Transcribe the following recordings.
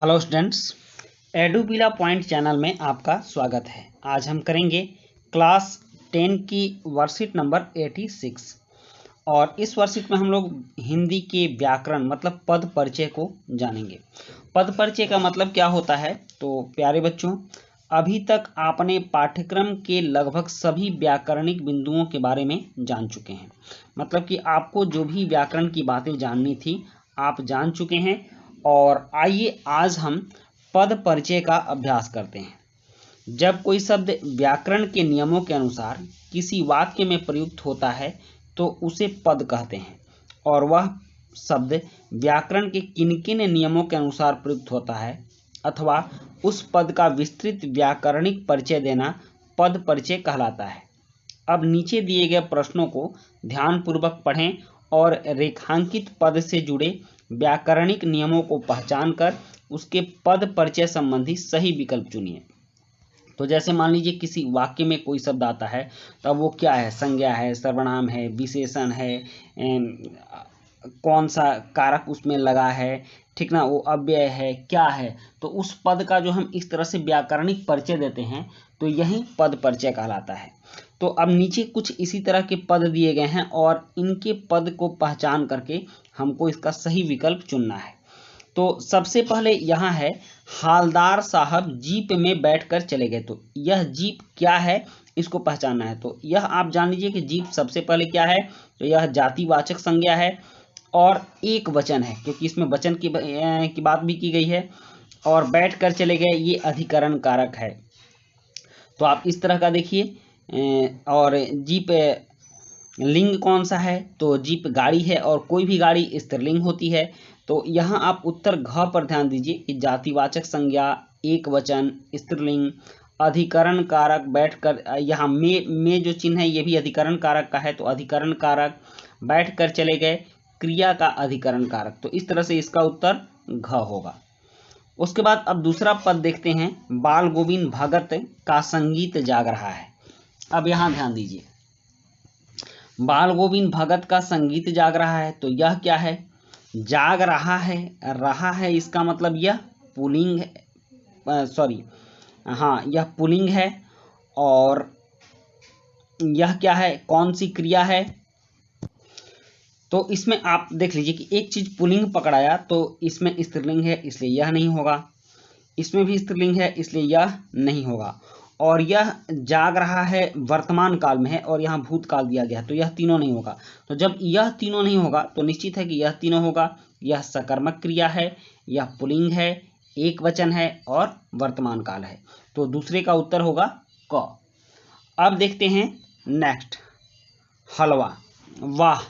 Hello students, एडुबिला point channel में आपका स्वागत है। आज हम करेंगे क्लास 10 की वर्कशीट नंबर 86 और इस वर्कशीट में हम लोग हिंदी के व्याकरण मतलब पद परिचय को जानेंगे। पद परिचय का मतलब क्या होता है? तो प्यारे बच्चों, अभी तक आपने पाठ्यक्रम के लगभग सभी व्याकरणिक बिंदुओं के बारे में जान चुके हैं। मतलब कि आपको जो भी व्याकरण की बातें जाननी थी आप जान चुके हैं। और आइए आज हम पद परिचय का अभ्यास करते हैं। जब कोई शब्द व्याकरण के नियमों के अनुसार किसी वाक्य में प्रयुक्त होता है तो उसे पद कहते हैं, और वह शब्द व्याकरण के किन किन नियमों के अनुसार प्रयुक्त होता है अथवा उस पद का विस्तृत व्याकरणिक परिचय देना पद परिचय कहलाता है। अब नीचे दिए गए प्रश्नों को ध्यानपूर्वक पढ़ें और रेखांकित पद से जुड़े व्याकरणिक नियमों को पहचान कर उसके पद परिचय संबंधी सही विकल्प चुनिए। तो जैसे मान लीजिए किसी वाक्य में कोई शब्द आता है तो अब वो क्या है? संज्ञा है, सर्वनाम है, विशेषण है, कौन सा कारक उसमें लगा है, ठीक ना, वो अव्यय है, क्या है। तो उस पद का जो हम इस तरह से व्याकरणिक परिचय देते हैं तो यही पद परिचय कहलाता है। तो अब नीचे कुछ इसी तरह के पद दिए गए हैं और इनके पद को पहचान करके हमको इसका सही विकल्प चुनना है। तो सबसे पहले यहाँ है, हालदार साहब जीप में बैठकर चले गए। तो यह जीप क्या है इसको पहचानना है। तो यह आप जान लीजिए कि जीप सबसे पहले क्या है, तो यह जातिवाचक संज्ञा है और एक वचन है क्योंकि इसमें वचन की बात भी की गई है। और बैठ कर चले गए ये अधिकरण कारक है। तो आप इस तरह का देखिए। और जीप लिंग कौन सा है? तो जीप गाड़ी है और कोई भी गाड़ी स्त्रीलिंग होती है। तो यहाँ आप उत्तर घ पर ध्यान दीजिए कि जातिवाचक संज्ञा, एक वचन, स्त्रीलिंग, अधिकरण कारक, बैठकर, यहाँ में जो चिन्ह है ये भी अधिकरण कारक का है। तो अधिकरण कारक, बैठकर चले गए, क्रिया का अधिकरण कारक। तो इस तरह से इसका उत्तर घ होगा। उसके बाद अब दूसरा पद देखते हैं, बाल गोविंद भगत का संगीत जाग रहा है। अब यहाँ ध्यान दीजिए, बाल गोविंद भगत का संगीत जाग रहा है। तो यह क्या है? जाग रहा है इसका मतलब यह पुल्लिंग है, सॉरी, हाँ यह पुल्लिंग है। और यह क्या है? कौन सी क्रिया है? तो इसमें आप देख लीजिए कि एक चीज पुल्लिंग पकड़ाया तो इसमें स्त्रीलिंग है इसलिए यह नहीं होगा, इसमें भी स्त्रीलिंग है इसलिए यह नहीं होगा, और यह जाग रहा है वर्तमान काल में है और यहाँ भूतकाल दिया गया है तो यह तीनों नहीं होगा। तो जब यह तीनों नहीं होगा तो निश्चित है कि यह तीनों होगा। यह सकर्मक क्रिया है, यह पुल्लिंग है, एक वचन है और वर्तमान काल है। तो दूसरे का उत्तर होगा क। अब देखते हैं नेक्स्ट, हलवा। वाह,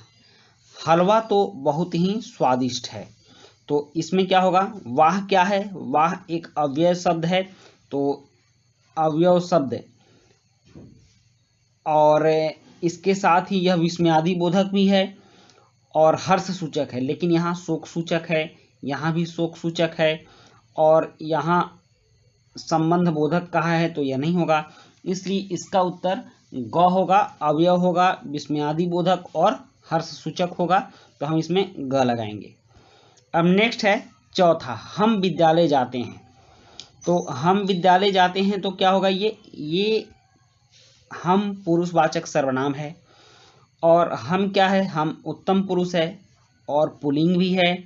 हलवा तो बहुत ही स्वादिष्ट है। तो इसमें क्या होगा? वाह क्या है? वाह एक अव्यय शब्द है। तो अवयव शब्द और इसके साथ ही यह विस्मयादि बोधक भी है और हर्ष सूचक है, लेकिन यहाँ शोक सूचक है, यहाँ भी शोक सूचक है, और यहाँ संबंध बोधक कहा है तो यह नहीं होगा। इसलिए इसका उत्तर ग होगा, अवयव होगा, विस्मयादि बोधक और हर्ष सूचक होगा। तो हम इसमें ग लगाएंगे। अब नेक्स्ट है चौथा, हम विद्यालय जाते हैं। तो हम विद्यालय जाते हैं तो क्या होगा? ये हम पुरुषवाचक सर्वनाम है और हम क्या है? हम उत्तम पुरुष है और पुल्लिंग भी है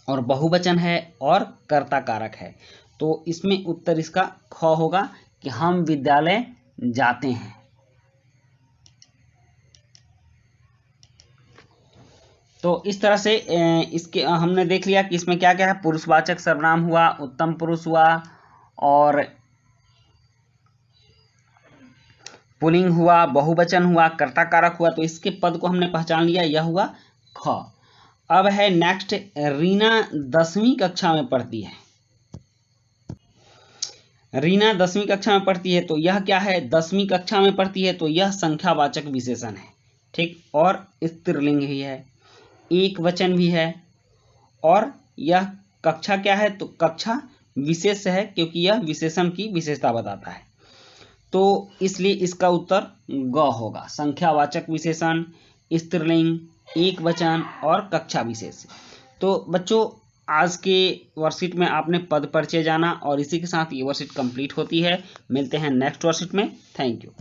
और बहुवचन है और कर्ता कारक है। तो इसमें उत्तर इसका ख होगा कि हम विद्यालय जाते हैं। तो इस तरह से इसके हमने देख लिया कि इसमें क्या क्या है, पुरुषवाचक सर्वनाम हुआ, उत्तम पुरुष हुआ और पुल्लिंग हुआ, बहुवचन हुआ, कर्ता कारक हुआ। तो इसके पद को हमने पहचान लिया, यह हुआ ख। अब है नेक्स्ट, रीना 10वीं कक्षा में पढ़ती है। रीना 10वीं कक्षा में पढ़ती है तो यह क्या है? 10वीं कक्षा में पढ़ती है तो यह संख्यावाचक विशेषण है, ठीक, और स्त्रीलिंग भी है, एक वचन भी है, और यह कक्षा क्या है? तो कक्षा विशेष है क्योंकि यह विशेषण की विशेषता बताता है। तो इसलिए इसका उत्तर ग होगा, संख्यावाचक विशेषण, स्त्रीलिंग, एक वचन और कक्षा विशेष। तो बच्चों आज के वर्कशीट में आपने पद परिचय जाना और इसी के साथ ये वर्कशीट कंप्लीट होती है। मिलते हैं नेक्स्ट वर्कशीट में। Thank you.